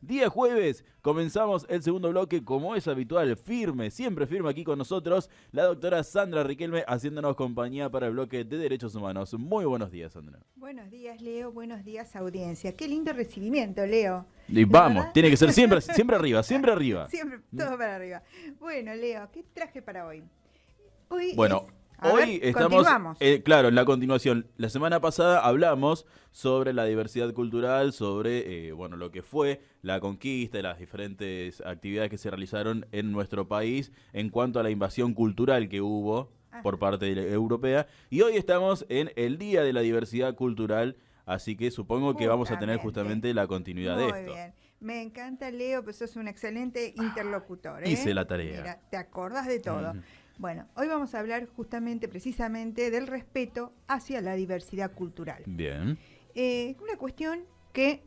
Día jueves, comenzamos el segundo bloque como es habitual, firme, siempre firme aquí con nosotros, la doctora Sandra Riquelme haciéndonos compañía para el bloque de Derechos Humanos. Muy buenos días, Sandra. Buenos días, Leo. Buenos días, audiencia. Qué lindo recibimiento, Leo. Y vamos, tiene que ser siempre, siempre arriba, siempre arriba. Siempre todo para arriba. Bueno, Leo, ¿qué traje para hoy? Hoy Bueno, hoy estamos, continuamos. claro, en la continuación. La semana pasada hablamos sobre la diversidad cultural, sobre bueno, lo que fue la conquista y las diferentes actividades que se realizaron en nuestro país en cuanto a la invasión cultural que hubo por parte europea. Y hoy estamos en el Día de la Diversidad Cultural, así que supongo que vamos a tener justamente la continuidad de esto. Muy bien. Me encanta, Leo, pues sos un excelente interlocutor. Hice la tarea. Mira, te acordás de todo. Bueno, hoy vamos a hablar precisamente del respeto hacia la diversidad cultural. Bien. Una cuestión que,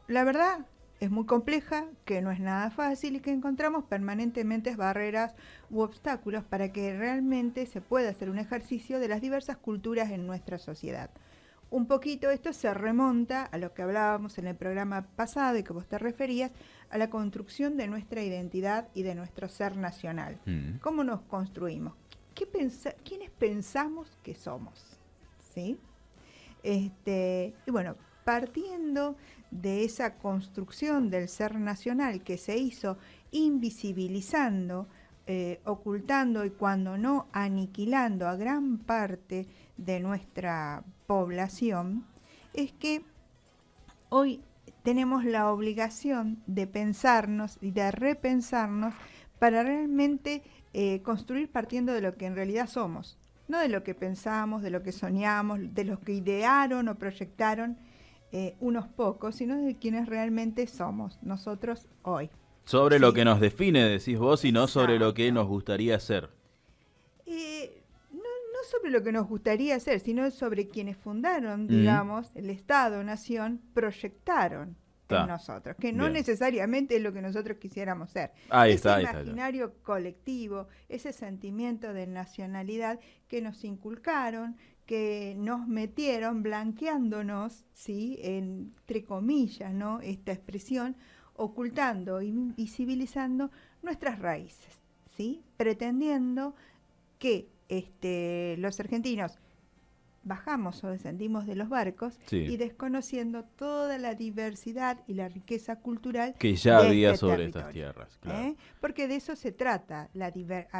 la verdad, es muy compleja, que no es nada fácil y que encontramos permanentemente barreras u obstáculos para que realmente se pueda hacer un ejercicio de las diversas culturas en nuestra sociedad. Un poquito esto se remonta a lo que hablábamos en el programa pasado y que vos te referías, a la construcción de nuestra identidad y de nuestro ser nacional. ¿Cómo nos construimos? ¿Quiénes pensamos que somos? ¿Sí? Y bueno, partiendo de esa construcción del ser nacional que se hizo invisibilizando, ocultando y cuando no aniquilando a gran parte de nuestra población, es que hoy tenemos la obligación de pensarnos y de repensarnos para realmente construir partiendo de lo que en realidad somos, no de lo que pensamos, de lo que soñamos, de lo que idearon o proyectaron unos pocos, sino de quienes realmente somos nosotros hoy. Sobre lo que nos define, decís vos, y no sobre lo que nos gustaría ser. No sobre lo que nos gustaría ser, sino sobre quienes fundaron, digamos, el Estado-Nación, proyectaron en nosotros, que no necesariamente es lo que nosotros quisiéramos ser. Ese imaginario colectivo, ese sentimiento de nacionalidad que nos inculcaron, que nos metieron blanqueándonos, ¿sí? Entre comillas, ¿no? Esta expresión, ocultando y invisibilizando nuestras raíces, ¿sí? Pretendiendo que los argentinos bajamos o descendimos de los barcos y desconociendo toda la diversidad y la riqueza cultural que ya había sobre estas tierras. Claro. Porque de eso se trata.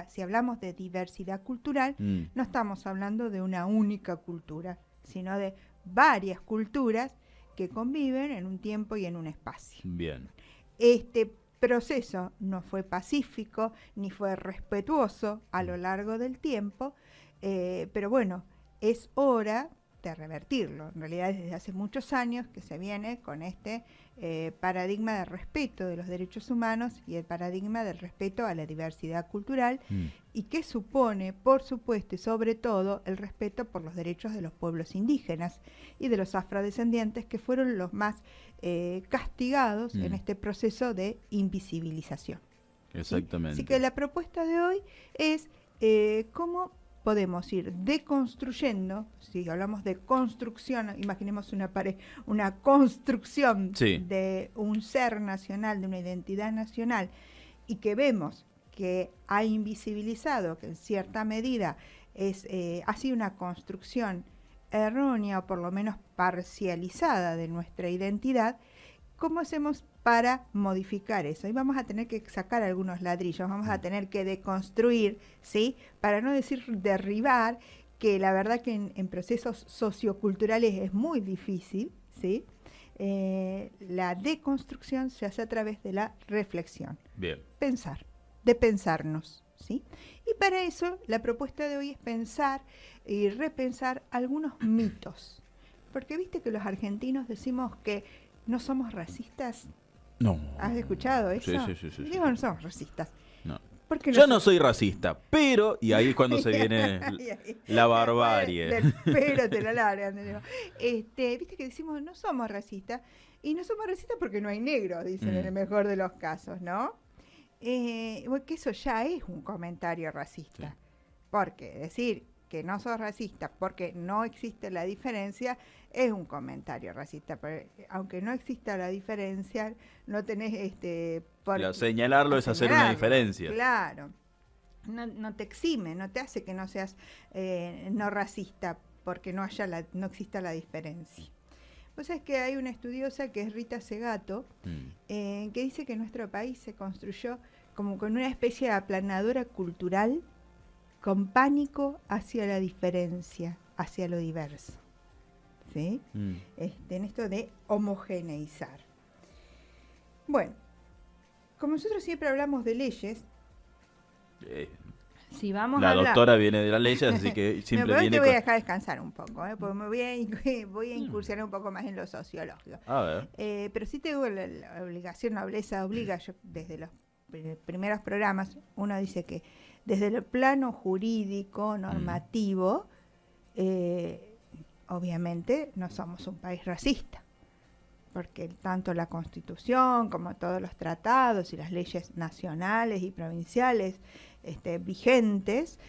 Si hablamos de diversidad cultural, no estamos hablando de una única cultura, sino de varias culturas que conviven en un tiempo y en un espacio. Bien. Este proceso no fue pacífico ni fue respetuoso a lo largo del tiempo, pero bueno, es hora de revertirlo. En realidad desde hace muchos años que se viene con este paradigma de respeto de los derechos humanos y el paradigma del respeto a la diversidad cultural y que supone, por supuesto y sobre todo, el respeto por los derechos de los pueblos indígenas y de los afrodescendientes que fueron los más castigados en este proceso de invisibilización. Exactamente. ¿Sí? Así que la propuesta de hoy es cómo podemos ir deconstruyendo, si hablamos de construcción, imaginemos una construcción de un ser nacional, de una identidad nacional, y que vemos que ha invisibilizado, que en cierta medida ha sido una construcción errónea o por lo menos parcializada de nuestra identidad. ¿Cómo hacemos para modificar eso? Y vamos a tener que sacar algunos ladrillos, vamos a tener que deconstruir, ¿sí? Para no decir derribar, que la verdad que en procesos socioculturales es muy difícil, ¿sí? La deconstrucción se hace a través de la reflexión. Bien. De pensarnos, ¿sí? Y para eso la propuesta de hoy es pensar y repensar algunos mitos. Porque viste que los argentinos decimos que no somos racistas. No. ¿Has escuchado eso? Sí. Digo, no somos racistas. No. Porque yo no soy racista, pero... Y ahí es cuando se viene la barbarie. Pero te la largan. Viste que decimos, no somos racistas. Y no somos racistas porque no hay negros, dicen en el mejor de los casos, ¿no? Que eso ya es un comentario racista. Sí. Porque decir que no sos racista porque no existe la diferencia, es un comentario racista. Pero, aunque no exista la diferencia, no tenés señalarlo es hacer una diferencia. Claro. No te exime, no te hace que no seas no racista porque no exista la diferencia. Vos sabés que hay una estudiosa que es Rita Segato, que dice que nuestro país se construyó como con una especie de aplanadora cultural con pánico hacia la diferencia, hacia lo diverso. ¿Sí? En esto de homogeneizar. Bueno, como nosotros siempre hablamos de leyes, si vamos la a hablar... doctora viene de las leyes, así que siempre pero viene... te voy a dejar descansar un poco, porque me voy a incursionar un poco más en lo sociológico. A ver. Pero sí tengo la obligación, nobleza obliga, yo desde los primeros programas, uno dice que desde el plano jurídico, normativo, obviamente no somos un país racista, porque tanto la Constitución como todos los tratados y las leyes nacionales y provinciales vigentes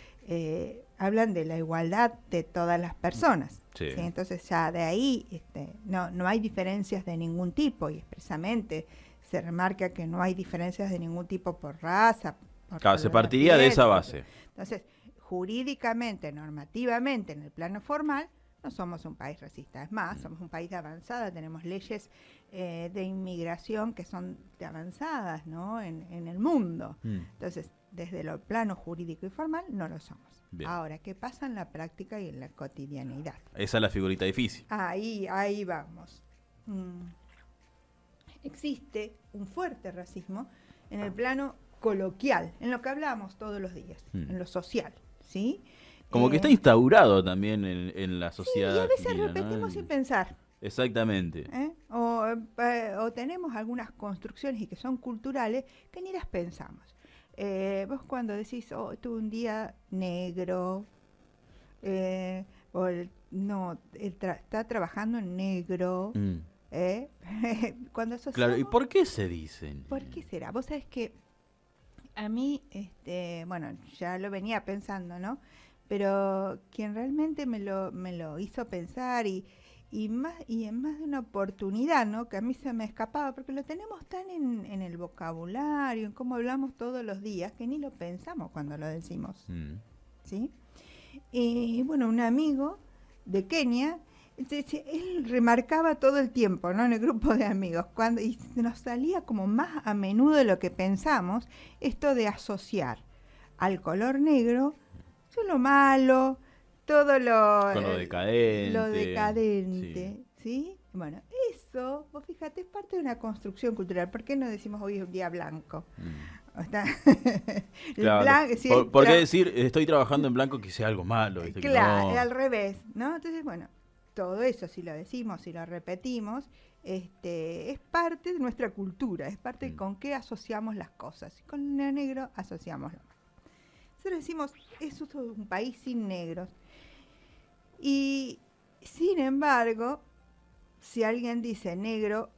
hablan de la igualdad de todas las personas. Sí. ¿Sí? Entonces ya de ahí no hay diferencias de ningún tipo, y expresamente se remarca que no hay diferencias de ningún tipo por raza. Claro, se partiría de esa base. Entonces, jurídicamente, normativamente, en el plano formal, no somos un país racista. Es más, somos un país de avanzada, tenemos leyes de inmigración que son de avanzadas, ¿no? en el mundo. Entonces, desde el plano jurídico y formal, no lo somos. Bien. Ahora, ¿qué pasa en la práctica y en la cotidianeidad? Esa es la figurita difícil. Ahí vamos. Existe un fuerte racismo en el plano coloquial, en lo que hablamos todos los días, en lo social, ¿sí? Como que está instaurado también en la sociedad. Sí, y a veces argentina, repetimos ¿no? sin pensar. Exactamente. O tenemos algunas construcciones y que son culturales que ni las pensamos. Vos cuando decís, tuve un día negro, está trabajando en negro, cuando asociamos... Claro, ¿y por qué se dicen? ¿Por qué será? Vos sabés que a mí, bueno, ya lo venía pensando, ¿no? Pero quien realmente me lo hizo pensar y en más de una oportunidad, ¿no? Que a mí se me escapaba, porque lo tenemos tan en el vocabulario, en cómo hablamos todos los días, que ni lo pensamos cuando lo decimos, ¿sí? Y bueno, un amigo de Kenia, él remarcaba todo el tiempo, ¿no? En el grupo de amigos, y nos salía como más a menudo de lo que pensamos, esto de asociar al color negro todo lo malo, todo con lo decadente. Lo decadente, ¿sí? Bueno, eso, vos fíjate, es parte de una construcción cultural. ¿Por qué no decimos hoy es un día blanco? Claro. ¿Por qué decir estoy trabajando en blanco que sea algo malo? Claro, no. Al revés, ¿no? Entonces, bueno, todo eso, si lo decimos, si lo repetimos, es parte de nuestra cultura, es parte de con qué asociamos las cosas. Con lo negro asociamos lo malo. Nosotros decimos, eso es un país sin negros. Y, sin embargo, si alguien dice negro,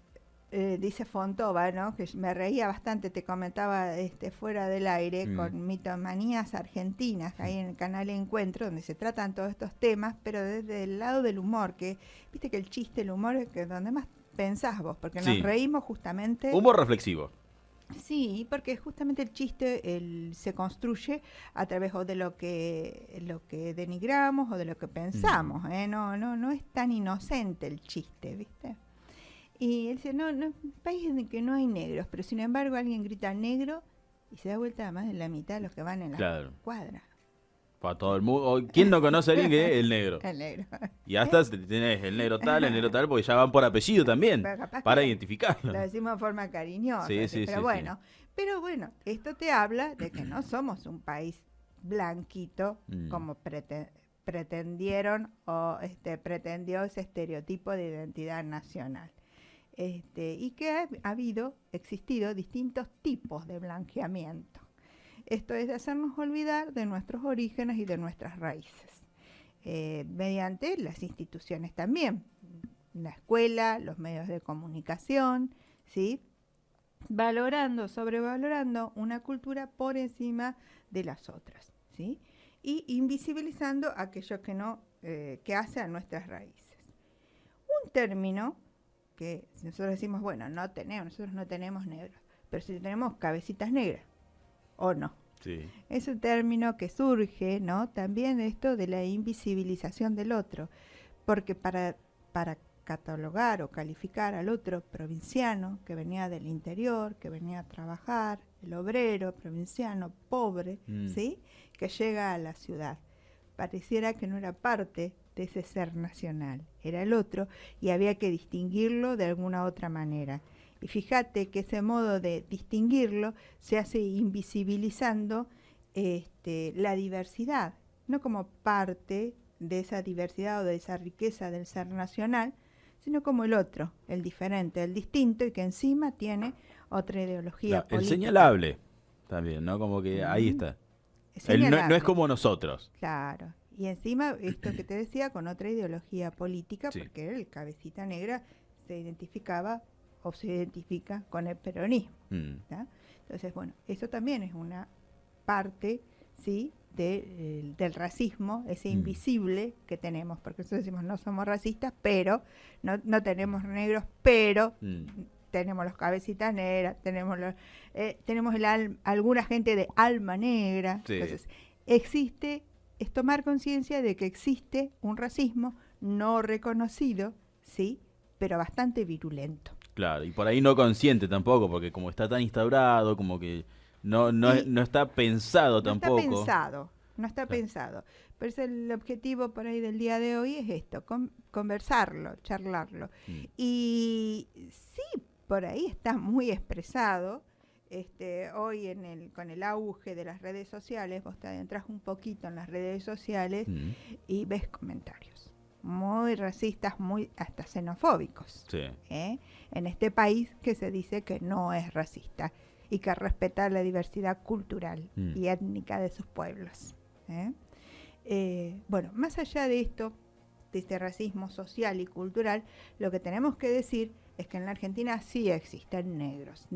dice Fontova, ¿no? Que me reía bastante, te comentaba fuera del aire, con Mitomanías Argentinas, ahí en el canal Encuentro, donde se tratan todos estos temas, pero desde el lado del humor, que viste que el chiste, el humor es que donde más pensás vos, porque nos reímos justamente... Humor reflexivo. Sí, porque justamente el chiste se construye a través de lo que denigramos o de lo que pensamos, no es tan inocente el chiste, ¿viste? Y él dice, no, un país en el que no hay negros, pero sin embargo alguien grita negro y se da vuelta a más de la mitad de los que van en la cuadra. Para todo el mundo. ¿Quién no conoce a alguien que es el negro? El negro. Y hasta tenés el negro tal, porque ya van por apellido también, para identificarlo. Lo decimos de forma cariñosa. Sí, pero bueno, esto te habla de que no somos un país blanquito como pretendieron o pretendió ese estereotipo de identidad nacional. Y que ha existido distintos tipos de blanqueamiento. Esto es de hacernos olvidar de nuestros orígenes y de nuestras raíces, mediante las instituciones también, la escuela, los medios de comunicación, ¿sí? Sobrevalorando una cultura por encima de las otras, ¿sí? y invisibilizando aquello que no que hace a nuestras raíces. Un término que nosotros decimos, bueno, nosotros no tenemos negros, pero si tenemos cabecitas negras, ¿o no? Sí. Es un término que surge, ¿no? También esto de la invisibilización del otro, porque para catalogar o calificar al otro provinciano que venía del interior, que venía a trabajar, el obrero provinciano pobre, ¿sí? Que llega a la ciudad, pareciera que no era parte de ese ser nacional, era el otro y había que distinguirlo de alguna otra manera. Y fíjate que ese modo de distinguirlo se hace invisibilizando la diversidad, no como parte de esa diversidad o de esa riqueza del ser nacional, sino como el otro, el diferente, el distinto y que encima tiene otra ideología política. El señalable también, ¿no? Como que ahí está. No es como nosotros. Claro. Y encima, esto que te decía, con otra ideología política, Sí. porque el cabecita negra se identificaba o se identifica con el peronismo. ¿tá? Entonces, bueno, eso también es una parte, ¿sí?, del racismo, ese invisible que tenemos, porque nosotros decimos no somos racistas, pero no tenemos negros, pero tenemos los cabecitas negras, tenemos alguna gente de alma negra. Sí. Entonces, es tomar conciencia de que existe un racismo no reconocido, sí, pero bastante virulento. Claro, y por ahí no consciente tampoco, porque como está tan instaurado, como que no está pensado tampoco. No está pensado. Pero es el objetivo por ahí del día de hoy es esto, conversarlo, charlarlo. Y sí, por ahí está muy expresado. Hoy con el auge de las redes sociales, vos te adentras un poquito en las redes sociales y ves comentarios muy racistas, muy hasta xenofóbicos. Sí. En este país que se dice que no es racista y que respeta la diversidad cultural y étnica de sus pueblos. Bueno, más allá de esto, de este racismo social y cultural, lo que tenemos que decir es que en la Argentina sí existen negros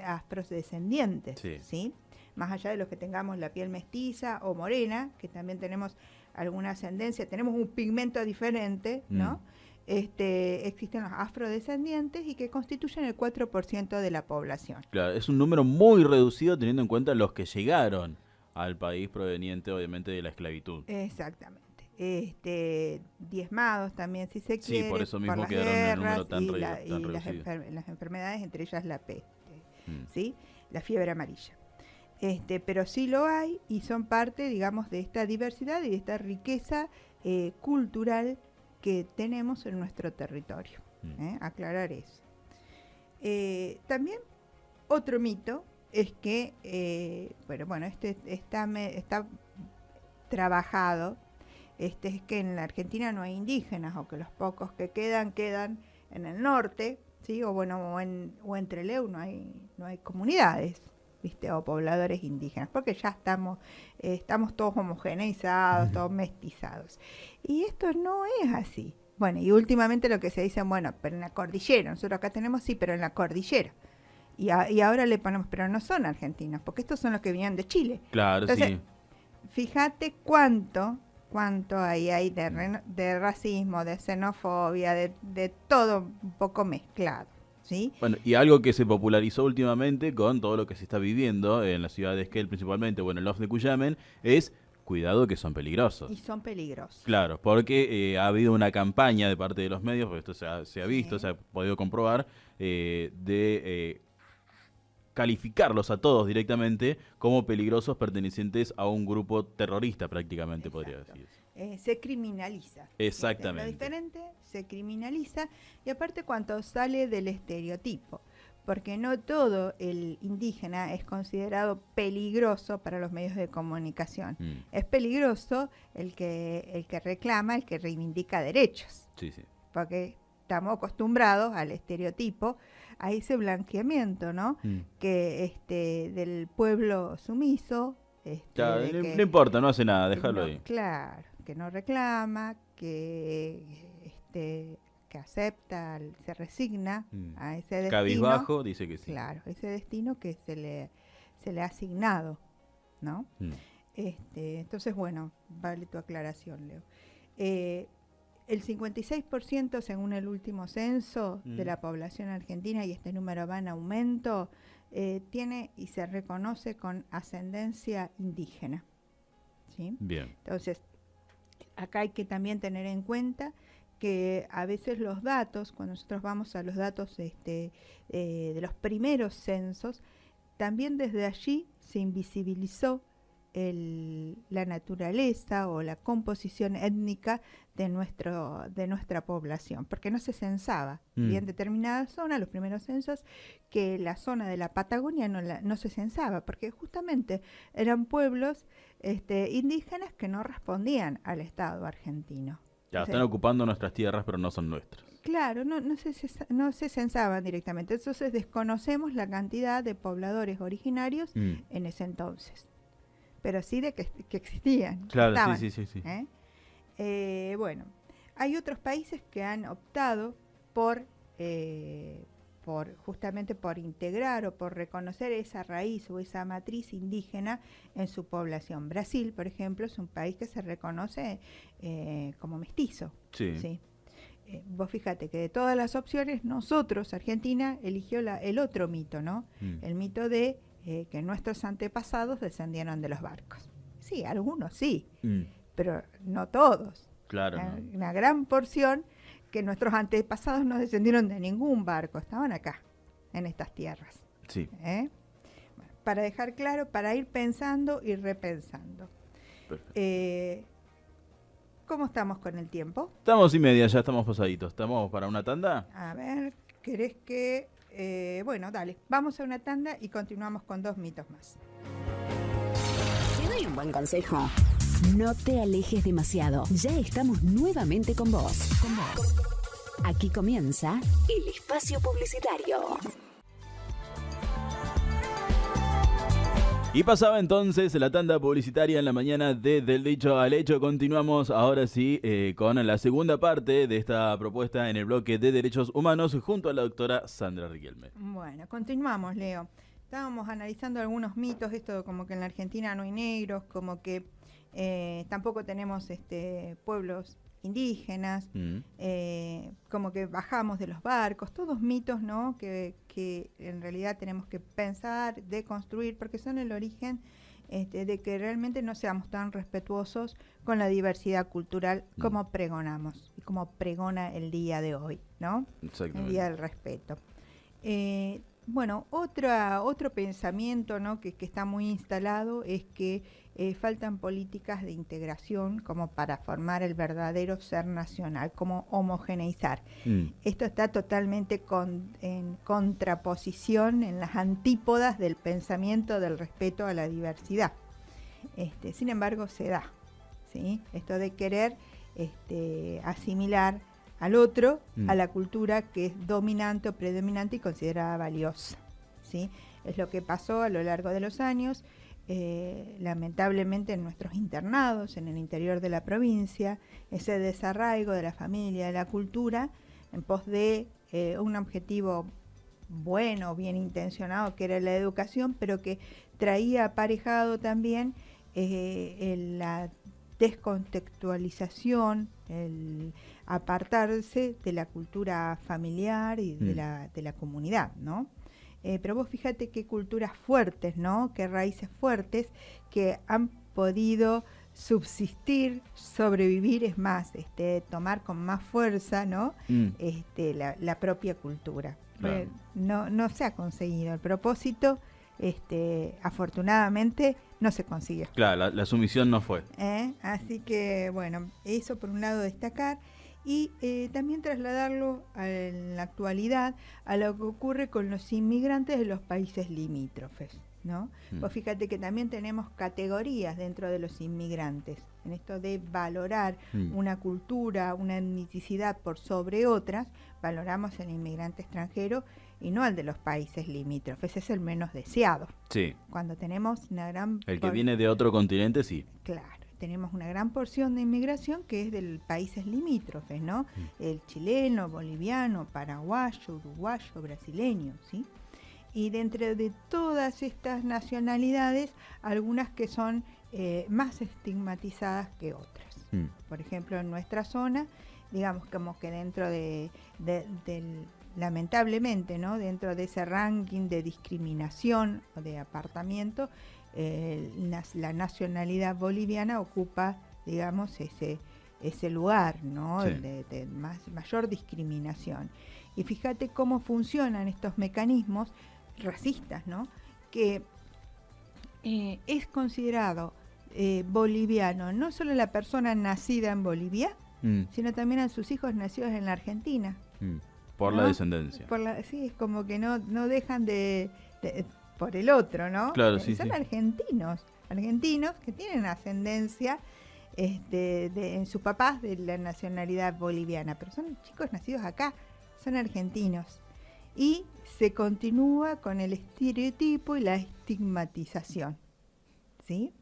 afrodescendientes, ¿sí? Más allá de los que tengamos la piel mestiza o morena, que también tenemos alguna ascendencia, tenemos un pigmento diferente, ¿no? Existen los afrodescendientes y que constituyen el 4% de la población. Claro, es un número muy reducido teniendo en cuenta los que llegaron al país proveniente, obviamente, de la esclavitud. Exactamente. Diezmados también, si se quiere, por eso mismo por las quedaron en el guerras número tan y reducido. las enfermedades, entre ellas la peste, ¿sí? La fiebre amarilla. Pero sí lo hay y son parte, digamos, de esta diversidad y de esta riqueza cultural que tenemos en nuestro territorio. Aclarar eso. También otro mito es que, está trabajado, es que en la Argentina no hay indígenas o que los pocos que quedan en el norte, ¿sí? O en Trelew no hay comunidades, ¿viste? O pobladores indígenas, porque ya estamos todos homogeneizados, todos mestizados. Y esto no es así. Bueno, y últimamente lo que se dice, bueno, pero en la cordillera, nosotros acá tenemos, sí, pero en la cordillera. Y ahora le ponemos, pero no son argentinos, porque estos son los que vinieron de Chile. Claro, entonces, sí. Fíjate cuánto hay de racismo, de xenofobia, de todo un poco mezclado. ¿Sí? Bueno, y algo que se popularizó últimamente con todo lo que se está viviendo en la ciudad de Esquel principalmente, bueno, en Loft de Cuyamen, es cuidado que son peligrosos. Y son peligrosos. Claro, porque ha habido una campaña de parte de los medios, porque esto se ha visto, se ha podido comprobar, de calificarlos a todos directamente como peligrosos pertenecientes a un grupo terrorista prácticamente. Exacto. Podría decirse. Se criminaliza. Exactamente. Lo diferente se criminaliza y aparte cuando sale del estereotipo, porque no todo el indígena es considerado peligroso para los medios de comunicación. Es peligroso el que reclama, el que reivindica derechos. Sí, sí. Porque estamos acostumbrados al estereotipo, a ese blanqueamiento, ¿no? Que del pueblo sumiso. Claro, no importa, no hace nada, déjalo ahí. Claro, que no reclama, que acepta, se resigna a ese destino. Cabizbajo dice que sí. Claro, ese destino que se le ha asignado, ¿no? Entonces, bueno, vale tu aclaración, Leo. El 56%, según el último censo de la población argentina, y este número va en aumento, tiene y se reconoce con ascendencia indígena. ¿Sí? Bien. Entonces, acá hay que también tener en cuenta que a veces los datos, cuando nosotros vamos a los datos de los primeros censos, también desde allí se invisibilizó la naturaleza o la composición étnica de nuestra población, porque no se censaba. Bien determinada zona, los primeros censos, que la zona de la Patagonia no se censaba, porque justamente eran pueblos indígenas que no respondían al Estado argentino. Ya, están ocupando nuestras tierras, pero no son nuestras. Claro, no se censaban directamente, entonces desconocemos la cantidad de pobladores originarios en ese entonces, pero sí de que existían. Claro, estaban, sí. Bueno, hay otros países que han optado por justamente por integrar o por reconocer esa raíz o esa matriz indígena en su población. Brasil, por ejemplo, es un país que se reconoce como mestizo. Sí. Vos fíjate que de todas las opciones, nosotros, Argentina, eligió el otro mito, ¿no? El mito de que nuestros antepasados descendieron de los barcos. Sí, algunos sí, pero no todos. Claro. Una gran porción que nuestros antepasados no descendieron de ningún barco, estaban acá, en estas tierras. Sí. Bueno, para dejar claro, para ir pensando y repensando. ¿Cómo estamos con el tiempo? Estamos y media, ya estamos pasaditos. ¿Estamos para una tanda? A ver, ¿querés que...? Bueno, dale, vamos a una tanda y continuamos con 2 mitos más. Te doy un buen consejo. No te alejes demasiado. Ya estamos nuevamente con vos. Aquí comienza el espacio publicitario. Y pasaba entonces la tanda publicitaria en la mañana de Del Dicho al Hecho. Continuamos ahora sí con la segunda parte de esta propuesta en el bloque de Derechos Humanos junto a la doctora Sandra Riquelme. Bueno, continuamos, Leo. Estábamos analizando algunos mitos, esto como que en la Argentina no hay negros, como que tampoco tenemos pueblos indígenas, como que bajamos de los barcos, todos mitos, ¿no? Que en realidad tenemos que pensar, deconstruir, porque son el origen de que realmente no seamos tan respetuosos con la diversidad cultural como pregonamos y como pregona el día de hoy, ¿no? Exactamente. El Día del Respeto. Bueno, otro pensamiento, ¿no? que está muy instalado es que faltan políticas de integración como para formar el verdadero ser nacional, como homogeneizar. Esto está totalmente en contraposición, en las antípodas del pensamiento del respeto a la diversidad. Sin embargo, se da, ¿sí? Esto de querer asimilar al otro, a la cultura que es dominante o predominante y considerada valiosa, ¿sí? Es lo que pasó a lo largo de los años, lamentablemente en nuestros internados, en el interior de la provincia, ese desarraigo de la familia, de la cultura, en pos de un objetivo bueno, bien intencionado, que era la educación, pero que traía aparejado también la descontextualización, el apartarse de la cultura familiar y de la comunidad, ¿no? Pero vos fíjate qué culturas fuertes, ¿no? Qué raíces fuertes que han podido subsistir, sobrevivir, es más, tomar con más fuerza, ¿no? La propia cultura. Claro. No se ha conseguido el propósito. Afortunadamente no se consiguió. Claro, la sumisión no fue. Así que, bueno, eso por un lado destacar y también trasladarlo en la actualidad a lo que ocurre con los inmigrantes de los países limítrofes, ¿no? Vos fíjate que también tenemos categorías dentro de los inmigrantes, en esto de valorar una cultura, una etnicidad por sobre otras, valoramos el inmigrante extranjero y no al de los países limítrofes, es el menos deseado. Sí. Cuando tenemos una gran... El que viene de otro continente, sí. Claro, tenemos una gran porción de inmigración que es de países limítrofes, ¿no? El chileno, boliviano, paraguayo, uruguayo, brasileño, ¿sí? Y dentro de todas estas nacionalidades, algunas que son más estigmatizadas que otras. Por ejemplo, en nuestra zona, digamos como que dentro del lamentablemente, ¿no? Dentro de ese ranking de discriminación o de apartamiento, la nacionalidad boliviana ocupa, digamos, ese lugar, ¿no? Sí. De mayor discriminación. Y fíjate cómo funcionan estos mecanismos racistas, ¿no? Que es considerado boliviano no solo la persona nacida en Bolivia, sino también a sus hijos nacidos en la Argentina. Por ¿no? la descendencia. Sí, es como que no dejan por el otro, ¿no? Claro, sí, son sí. argentinos que tienen ascendencia en sus papás de la nacionalidad boliviana, pero son chicos nacidos acá, son argentinos. Y se continúa con el estereotipo y la estigmatización, ¿sí?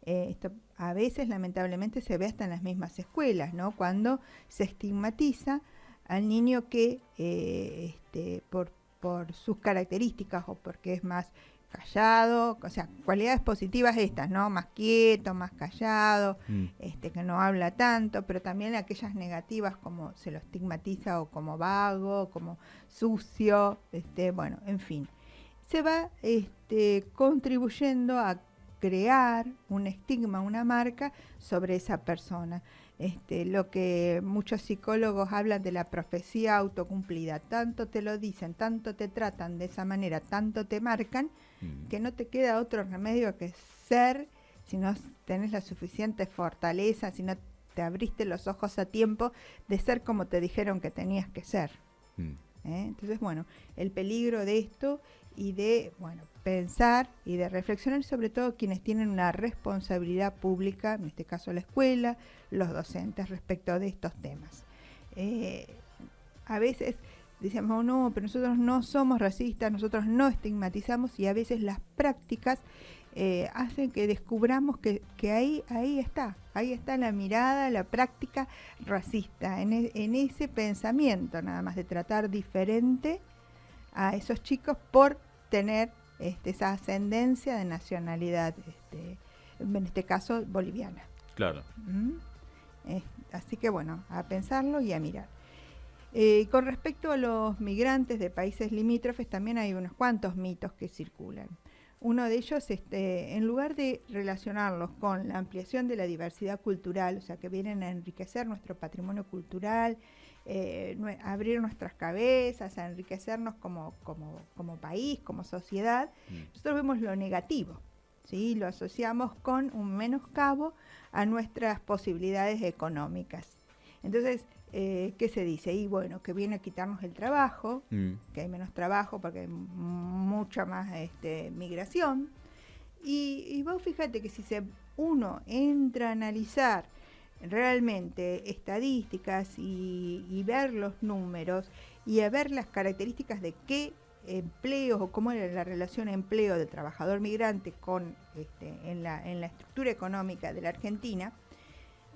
Esto a veces lamentablemente se ve hasta en las mismas escuelas, ¿no? Cuando se estigmatiza al niño que por sus características o porque es más callado, o sea, cualidades positivas estas, ¿no? Más quieto, más callado, que no habla tanto, pero también aquellas negativas como se lo estigmatiza o como vago, como sucio, bueno, en fin. Se va contribuyendo a crear un estigma, una marca sobre esa persona. Lo que muchos psicólogos hablan de la profecía autocumplida. Tanto te lo dicen, tanto te tratan de esa manera, tanto te marcan, que no te queda otro remedio que ser, si no tenés la suficiente fortaleza, si no te abriste los ojos a tiempo, de ser como te dijeron que tenías que ser. Entonces, bueno, el peligro de esto y de, bueno, pensar y de reflexionar, sobre todo quienes tienen una responsabilidad pública, en este caso la escuela, los docentes, respecto de estos temas. A veces decimos, no, pero nosotros no somos racistas, nosotros no estigmatizamos, y a veces las prácticas hacen que descubramos que ahí está la mirada, la práctica racista, en ese pensamiento nada más de tratar diferente a esos chicos por tener esa ascendencia de nacionalidad, en este caso boliviana. Claro. Así que bueno, a pensarlo y a mirar. Con respecto a los migrantes de países limítrofes, también hay unos cuantos mitos que circulan. Uno de ellos, en lugar de relacionarlos con la ampliación de la diversidad cultural, o sea, que vienen a enriquecer nuestro patrimonio cultural, abrir nuestras cabezas, a enriquecernos como país, como sociedad, nosotros vemos lo negativo, ¿sí? Lo asociamos con un menoscabo a nuestras posibilidades económicas. Entonces, ¿qué se dice? Y bueno, que viene a quitarnos el trabajo, que hay menos trabajo porque hay mucha más migración. Y vos fíjate que si uno entra a analizar realmente estadísticas y ver los números y a ver las características de qué empleos o cómo era la relación empleo del trabajador migrante con en la estructura económica de la Argentina,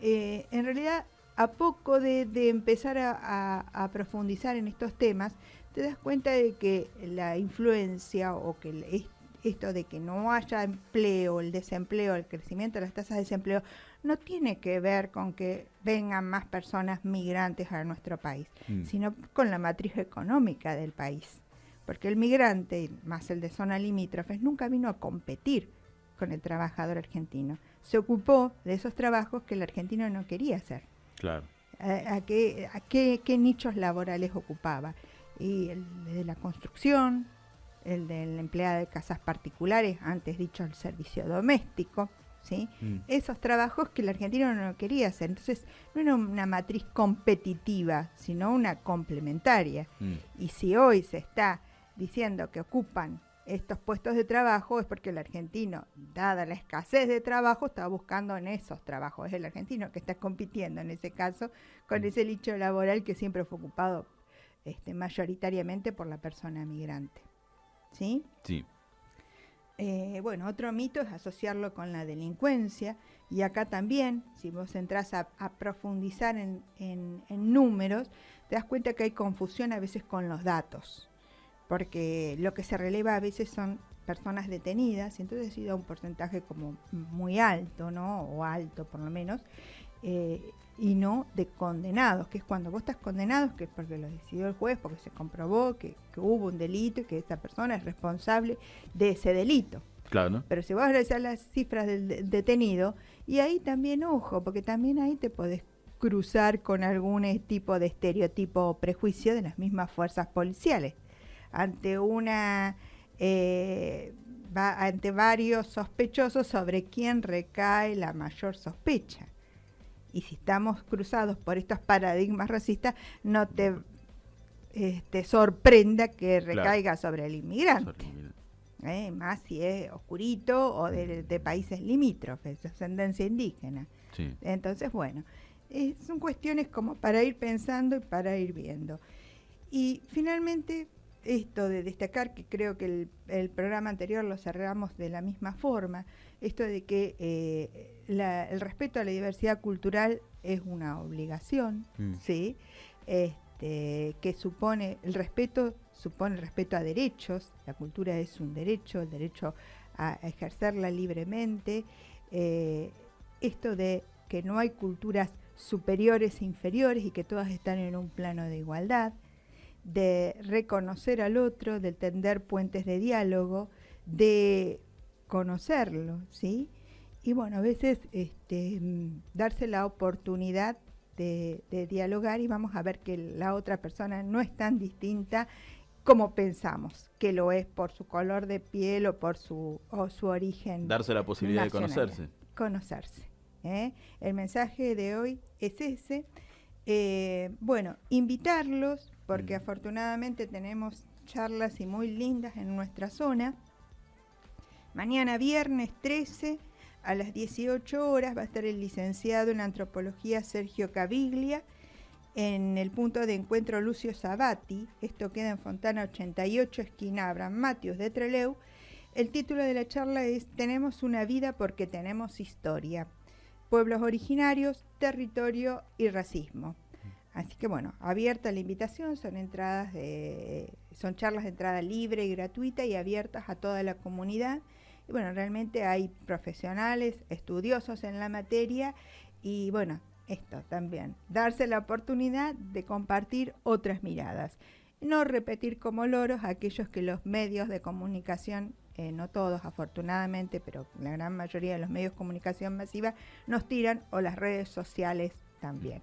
en realidad a poco de empezar a profundizar en estos temas, te das cuenta de que la influencia o que esto de que no haya empleo, el desempleo, el crecimiento de las tasas de desempleo, no tiene que ver con que vengan más personas migrantes a nuestro país, sino con la matriz económica del país. Porque el migrante, más el de zona limítrofes, nunca vino a competir con el trabajador argentino. Se ocupó de esos trabajos que el argentino no quería hacer. Claro. ¿A qué nichos laborales ocupaba? Y el de la construcción, el del empleado de casas particulares, antes dicho el servicio doméstico, ¿sí? Esos trabajos que el argentino no quería hacer. Entonces, no era una matriz competitiva, sino una complementaria. Y si hoy se está diciendo que ocupan estos puestos de trabajo, es porque el argentino, dada la escasez de trabajo, está buscando en esos trabajos. Es el argentino que está compitiendo en ese caso con ese nicho laboral que siempre fue ocupado mayoritariamente por la persona migrante. ¿Sí? Sí. Bueno, otro mito es asociarlo con la delincuencia, y acá también, si vos entrás a profundizar en números, te das cuenta que hay confusión a veces con los datos. porque lo que se releva a veces son personas detenidas, y entonces sí da un porcentaje como muy alto, ¿no? O alto por lo menos, y no de condenados, que es cuando vos estás condenado, que es porque lo decidió el juez, porque se comprobó que hubo un delito y que esa persona es responsable de ese delito. Claro, ¿no? Pero si vos revisás las cifras del detenido, y ahí también, ojo, porque también ahí te podés cruzar con algún tipo de estereotipo o prejuicio de las mismas fuerzas policiales. Ante ante varios sospechosos sobre quién recae la mayor sospecha. Y si estamos cruzados por estos paradigmas racistas, no te sorprenda que recaiga sobre el inmigrante. Más si es oscurito o de países limítrofes, de ascendencia indígena. Sí. Entonces, bueno, son cuestiones como para ir pensando y para ir viendo. Y finalmente, esto de destacar, que creo que el programa anterior lo cerramos de la misma forma, esto de que el respeto a la diversidad cultural es una obligación, ¿sí? Que supone el respeto a derechos. La cultura es un derecho, el derecho a ejercerla libremente. Esto de que no hay culturas superiores e inferiores y que todas están en un plano de igualdad, de reconocer al otro, de tender puentes de diálogo, de conocerlo, ¿sí? Y bueno, a veces darse la oportunidad de dialogar, y vamos a ver que la otra persona no es tan distinta como pensamos que lo es por su color de piel o por su origen. Darse la posibilidad de conocerse. Conocerse. El mensaje de hoy es ese. Bueno, invitarlos, porque afortunadamente tenemos charlas y muy lindas en nuestra zona. Mañana viernes 13 a las 18 horas va a estar el licenciado en antropología Sergio Caviglia en el punto de encuentro Lucio Sabati. Esto queda en Fontana 88, esquina Abraham Matius de Trelew. El título de la charla es Tenemos una vida porque tenemos historia. Pueblos originarios, territorio y racismo. Así que bueno, abierta la invitación, son charlas de entrada libre y gratuita y abiertas a toda la comunidad. Y bueno, realmente hay profesionales, estudiosos en la materia, y bueno, esto también, darse la oportunidad de compartir otras miradas. No repetir como loros aquellos que los medios de comunicación, no todos afortunadamente, pero la gran mayoría de los medios de comunicación masiva nos tiran, o las redes sociales también.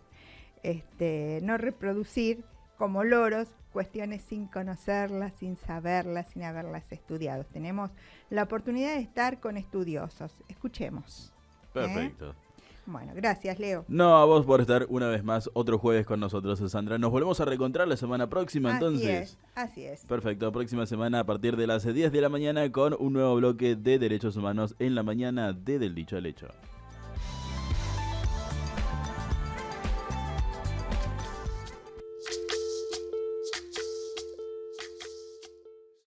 No reproducir como loros cuestiones sin conocerlas, sin saberlas, sin haberlas estudiado. Tenemos la oportunidad de estar con estudiosos. Escuchemos. Perfecto. Bueno, gracias, Leo. No, a vos por estar una vez más otro jueves con nosotros, Sandra. Nos volvemos a reencontrar la semana próxima, entonces. Así es. Perfecto, próxima semana a partir de las 10 de la mañana con un nuevo bloque de Derechos Humanos en la mañana de Del Dicho al Hecho.